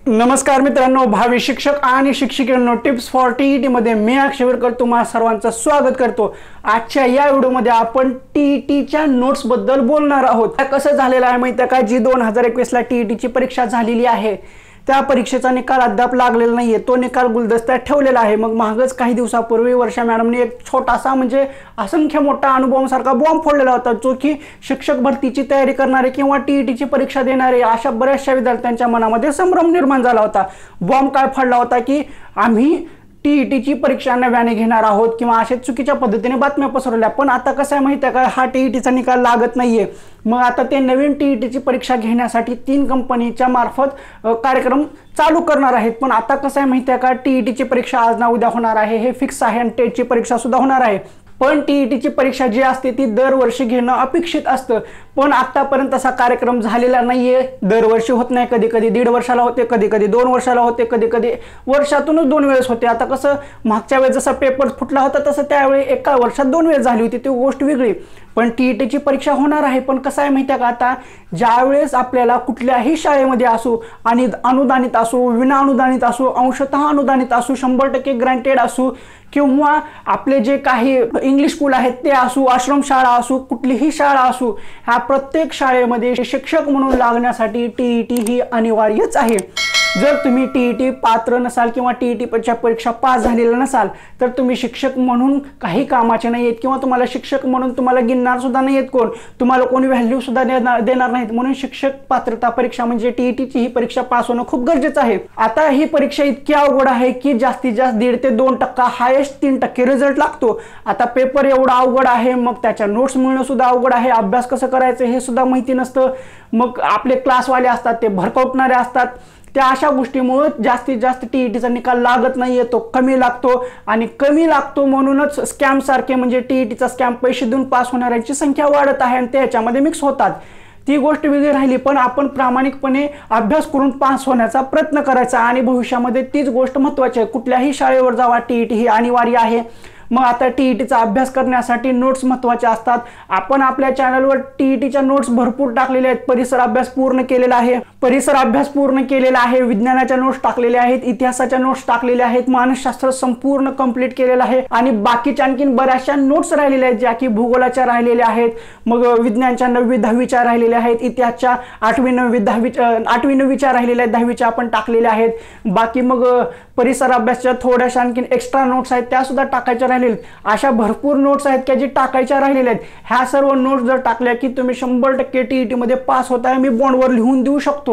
नमस्कार मित्रांनो, भावी शिक्षक आणि शिक्षिकांनो, टिप्स फॉर टीईटी मध्ये मी अक्षयवरकर तुम्हा सर्वांचं स्वागत करतो। आजच्या या व्हिडिओमध्ये आपण टीईटीच्या नोट्स बद्दल बोलणार आहोत। कसं झालेलं आहे माहिती आहे का, जी 2021 ला टीईटीची परीक्षा झालेली आहे त्या परीक्षेचा निकाल अद्याप लागलेला नाहीये। तो निकाल गुलदस्त्यात ठेवलेला आहे। मग मागच काही दिवसापूर्वी वर्षा मॅडमने एक छोटासा म्हणजे असंख्य मोठा अनुभवासारखा बॉम्ब फोडलेला होता, जो की शिक्षक भरतीची तयारी करणारे किंवा टीईटीची परीक्षा देणारे अशा बऱ्याचशा विद्यार्थ्यांच्या मनामध्ये संभ्रम निर्माण झाला होता। बॉम्ब काय फोडला होता की आम्ही टीईटीची परीक्षा नव्याने घेणार आहोत किंवा अशा चुकीच्या पद्धतीने बातम्या पसरवल्या। पण आता कसं आहे माहिती आहे का, हा टीईटीचा निकाल लागत नाहीये। मग आता ते नवीन टीईटीची परीक्षा घेण्यासाठी 3 कंपनीच्या मार्फत कार्यक्रम चालू करणार आहेत। पण आता कसं आहे माहिती आहे का, टीईटीची परीक्षा आज ना उद्या होणार आहे हे फिक्स आहे आणि टेटची परीक्षा सुद्धा होणार आहे। पण टीईटीची परीक्षा जी असते ती दरवर्षी घेणं अपेक्षित असतं, पण आतापर्यंत तसा कार्यक्रम झालेला नाहीये। दरवर्षी होत नाही, कधी कधी 1.5 वर्षाला होते, कधी कधी 2 वर्षाला होते, कधी कधी वर्षातूनच 2 वेळेस होते। आता कसं मागच्या वेळेस जसा पेपर फुटला होता तसं त्यावेळी एका वर्षात 2 वेळेस झाली होती, ती गोष्ट वेगळी। पण टीईटीची परीक्षा होणार आहे। पण कसं आहे माहिती आहे का, आता ज्यावेळेस आपल्याला कुठल्याही शाळेमध्ये असू आणि अनुदानित असू, विना अनुदानित असू, अंशतः अनुदानित असू, 100% ग्रँटेड असू किंवा आपले जे काही इंग्लिश स्कूल आहेत ते असू, आश्रमशाळा असू, कुठलीही शाळा असू, ह्या प्रत्येक शाळेमध्ये शिक्षक म्हणून लागण्यासाठी टीईटी ही अनिवार्यच आहे। जर तुम्ही टीईटी पात्र नसाल किंवा टीईटीच्या परीक्षा पास झालेला नसाल तर तुम्ही शिक्षक म्हणून काही कामाचे नाही आहेत किंवा तुम्हाला शिक्षक म्हणून तुम्हाला गिनणार सुद्धा नाही आहेत कोण, तुम्हाला कोणी व्हॅल्यू सुद्धा देणार नाहीत। म्हणून शिक्षक पात्रता परीक्षा म्हणजे टीईटीची ही परीक्षा पास होणं खूप गरजेचं आहे। आता ही परीक्षा इतकी अवघड आहे की जास्तीत जास्त 1.5 ते 2%, हायेस्ट 3% रिझल्ट लागतो। आता पेपर एवढा अवघड आहे, मग त्याच्या नोट्स मिळणं सुद्धा अवघड आहे, अभ्यास कसं करायचं हे सुद्धा माहिती नसतं। मग आपले क्लासवाले असतात ते भरकवणारे असतात, त्या अशा गोष्टीमुळे जास्तीत जास्त टीईटीचा निकाल लागत नाहीये, तो कमी लागतो। आणि कमी लागतो म्हणूनच स्कॅम सारखे म्हणजे टीईटीचा स्कॅम पैसे देऊन पास होणाऱ्यांची संख्या वाढत आहे आणि ते याच्यामध्ये मिक्स होतात। ती गोष्ट वेगळी राहिली, पण आपण प्रामाणिकपणे अभ्यास करून पास होण्याचा प्रयत्न करायचा आणि भविष्यामध्ये तीच गोष्ट महत्त्वाची आहे। कुठल्याही शाळेवर जावा, टीईटी ही अनिवार्य आहे। मग आता टीईटीचा अभ्यास करण्यासाठी नोट्स महत्त्वाचे असतात। आपण आपल्या चॅनलवर टीईटीच्या नोट्स भरपूर टाकलेले आहेत। परिसर अभ्यास पूर्ण केलेला आहे, विज्ञानाच्या नोट्स टाकलेल्या आहेत, इतिहासाच्या नोट्स टाकलेल्या आहेत, मानसशास्त्र संपूर्ण कंप्लीट केलेलं आहे आणि बाकीच्या आणखीन बऱ्याचशा नोट्स राहिलेल्या आहेत, ज्या की भूगोलाच्या राहिलेल्या आहेत, मग विज्ञानच्या 9वी 10वीच्या राहिलेल्या आहेत, इतिहासच्या 8वी 9वी 10वीच्या राहिलेल्या आहेत, 10वीच्या आपण टाकलेल्या आहेत। बाकी मग परिसर अभ्यासच्या थोड्याशा आणखीन एक्स्ट्रा नोट्स आहेत त्या सुद्धा टाकायच्या राहिलेल्या। अशा भरपूर नोट्स आहेत की जे टाकायच्या राहिलेल्या आहेत। ह्या सर्व नोट्स जर टाकल्या की तुम्ही 100% टीईटी मध्ये पास होताय, मी बॉन्डवर लिहून देऊ शकतो।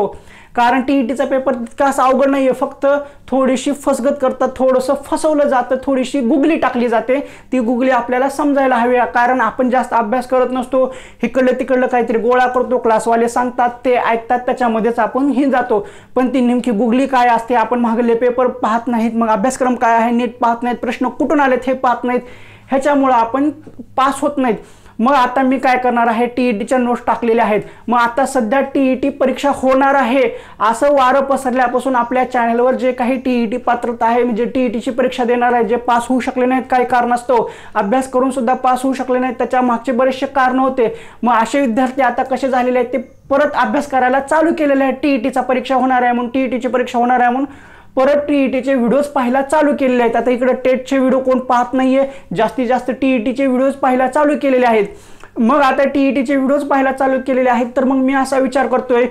कारण टीईटीचा पेपर तितका असा अवघड नाहीये, फक्त थोडीशी फसगत करतात, थोडंसं फसवलं जातं, थोडीशी गुगली टाकली जाते। ती गुगली आपल्याला समजायला हवी, कारण आपण जास्त अभ्यास करत नसतो, इकडलं तिकडलं काहीतरी गोळा करतो, क्लासवाले सांगतात ते ऐकतात, त्याच्यामध्येच आपण ही जातो। पण ती नेमकी गुगली काय असते, आपण मागले पेपर पाहत नाहीत, मग अभ्यासक्रम काय आहे नीट पाहत नाहीत, प्रश्न कुठून आलेत हे पाहत नाहीत, ह्याच्यामुळे आपण पास होत नाहीत। मग आता मी काय करणार आहे, टीईटीच्या नोट्स टाकलेल्या आहेत। मग आता सध्या टीईटी परीक्षा होणार आहे असं वारं पसरल्यापासून आपल्या चॅनलवर जे काही टीईटी पात्रता आहे म्हणजे टीईटीची परीक्षा देणार आहे, जे पास होऊ शकले नाहीत काही कारणास्तव, अभ्यास करून सुद्धा पास होऊ शकले नाहीत, त्याच्या मागचे बरेचसे कारण होते। मग असे विद्यार्थी आता कसे झालेले आहेत, ते परत अभ्यास करायला चालू केलेले आहेत। टीईटीचा परीक्षा होणार आहे म्हणून, टीईटीची परीक्षा होणार आहे म्हणून परत टीईटीचे व्हिडिओज पाहायला चालू केलेले आहेत। आता इकडे टेटचे व्हिडिओ कोण पाहत नाहीये, जास्तीत जास्त टीईटीचे व्हिडिओज पाहायला चालू केलेले आहेत। मग आता टीईटीचे व्हिडिओज पाहायला चालू केलेले आहेत, तर मग मी असा विचार करतोय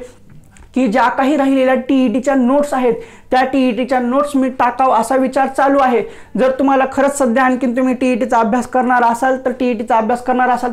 की ज्या काही राहिलेल्या टीईटीच्या नोट्स आहेत त्या टीईटीच्या नोट्स मी टाकाव असा विचार चालू आहे। जर तुम्हाला खरंच सध्या आणखीन तुम्ही टीईटीचा अभ्यास करणार असाल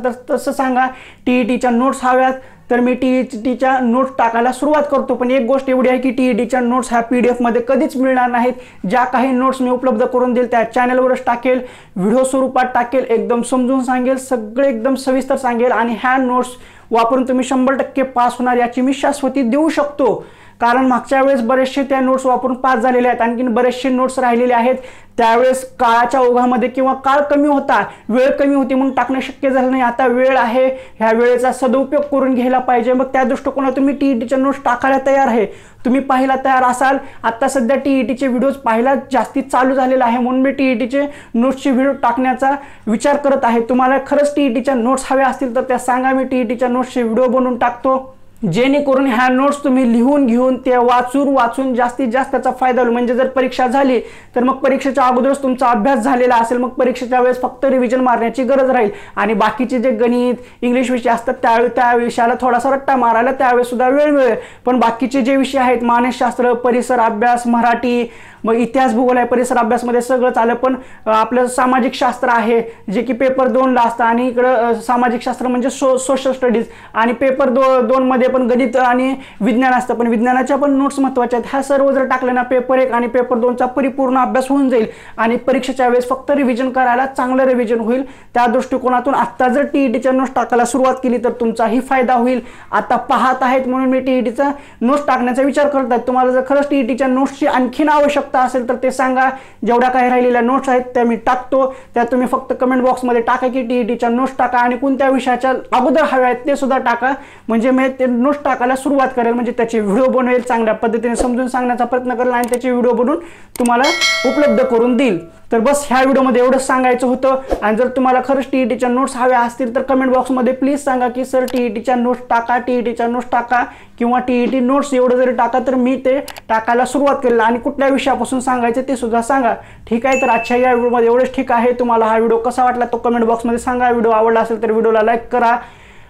तर तसं सांगा, टीईटीच्या नोट्स हव्यात तर मी टीईटीच्या नोट्स टाकायला सुरुवात करतो। पण एक गोष्ट एवढी आहे की टीईटीच्या नोट्स ह्या PDF मध्ये कधीच मिळणार नाहीत। ज्या काही नोट्स मी उपलब्ध करून देईल त्या चॅनलवरच टाकेल, व्हिडिओ स्वरूपात टाकेल, एकदम समजून सांगेल, सगळे एकदम सविस्तर सांगेल आणि ह्या नोट्स वापरून तुम्ही 100% पास होणार याची मी शाश्वती देऊ शकतो। कारण मागच्या वेळेस बरेचसे त्या नोट्स वापरून पास झालेले आहेत, आणखीन बरेचसे नोट्स राहिलेले आहेत। त्यावेळेस काळाच्या ओघामध्ये किंवा काळ कमी होता, वेळ कमी होती म्हणून टाकणं शक्य झालं नाही। आता वेळ आहे, ह्या वेळेचा सदुपयोग करून घ्यायला पाहिजे। मग त्या दृष्टिकोनातून मी टीईटीच्या नोट्स टाकायला तयार आहे, तुम्ही पाहायला तयार असाल। आता सध्या टीईटीचे व्हिडिओज पाहायला जास्ती चालू झालेला आहे म्हणून मी टीईटीचे नोट्सचे व्हिडिओ टाकण्याचा विचार करत आहे। तुम्हाला खरंच टीईटीच्या नोट्स हव्या असतील तर त्या सांगा, मी टीईटीच्या नोट्सचे व्हिडिओ बनवून टाकतो। जेणेकरून ह्या नोट्स तुम्ही लिहून घेऊन ते वाचून जास्तीत जास्त त्याचा फायदा होईल। म्हणजे जर परीक्षा झाली तर मग परीक्षेच्या अगोदरच तुमचा अभ्यास झालेला असेल, मग परीक्षेच्या वेळेस फक्त रिव्हिजन मारण्याची गरज राहील आणि बाकीचे जे गणित इंग्लिश विषय असतात त्या विषयाला थोडासा रट्टा मारायला त्यावेळेस सुद्धा वेळ मिळेल। पण बाकीचे जे विषय आहेत मानसशास्त्र, परिसर अभ्यास, मराठी, मग इतिहास, भूगोल आहे, परिसर अभ्यासमध्ये सगळं चालेल। पण आपलं सामाजिक शास्त्र आहे जे की पेपर 2 ला असतं आणि इकडं सामाजिक शास्त्र म्हणजे सोशल स्टडीज आणि पेपर 2 मध्ये पण गणित आणि विज्ञान असतं, पण विज्ञानाच्या पण नोट्स महत्त्वाच्या आहेत। ह्या सर्व जर टाकले ना पेपर 1 आणि पेपर 2 चा परिपूर्ण अभ्यास होऊन जाईल आणि परीक्षेच्या वेळेस फक्त रिव्हिजन करायला चांगलं रिव्हिजन होईल। त्या दृष्टिकोनातून आता जर टीईटीच्या नोट्स टाकायला सुरुवात केली तर तुमचाही फायदा होईल। आता पाहत आहेत म्हणून मी टीईटीचा नोट्स टाकण्याचा विचार करत आहे। तुम्हाला जर खरंच टीईटीच्या नोट्सची आणखीन आवश्यकता असेल तर ते सांगा। जेवढ्या काही राहिलेल्या नोट्स आहेत त्या मी टाकतो, त्या तुम्ही फक्त कमेंट बॉक्समध्ये टाका की टीईटीच्या नोट्स टाका आणि कोणत्या विषयाच्या अगोदर हव्या आहेत ते सुद्धा टाका, म्हणजे मी ते नोट्स टाकायला सुरुवात करेल, म्हणजे त्याचे व्हिडिओ बनवेल, चांगल्या पद्धतीने समजून सांगण्याचा प्रयत्न करेल आणि त्याचे व्हिडिओ बनवून तुम्हाला उपलब्ध करून देईल। तर बस ह्या व्हिडिओमध्ये एवढंच सांगायचं होतं। आणि जर तुम्हाला खरंच टीईटीच्या नोट्स हव्या असतील तर कमेंट बॉक्समध्ये प्लीज सांगा की सर टीईटीच्या नोट्स टाका, टीईटीच्या नोट्स टाका किंवा टीईटी नोट्स एवढं जरी टाका तर मी ते टाकायला सुरुवात करेल आणि कुठल्या विषयापासून सांगायचं ते सुद्धा सांगा, ठीक आहे। तर आजच्या या व्हिडिओमध्ये एवढंच, ठीक आहे। तुम्हाला हा व्हिडिओ कसा वाटला तो कमेंट बॉक्समध्ये सांगा। व्हिडिओ आवडला असेल तर व्हिडिओला लाईक करा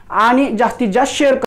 आणि जास्तीत जास्त शेअर करा।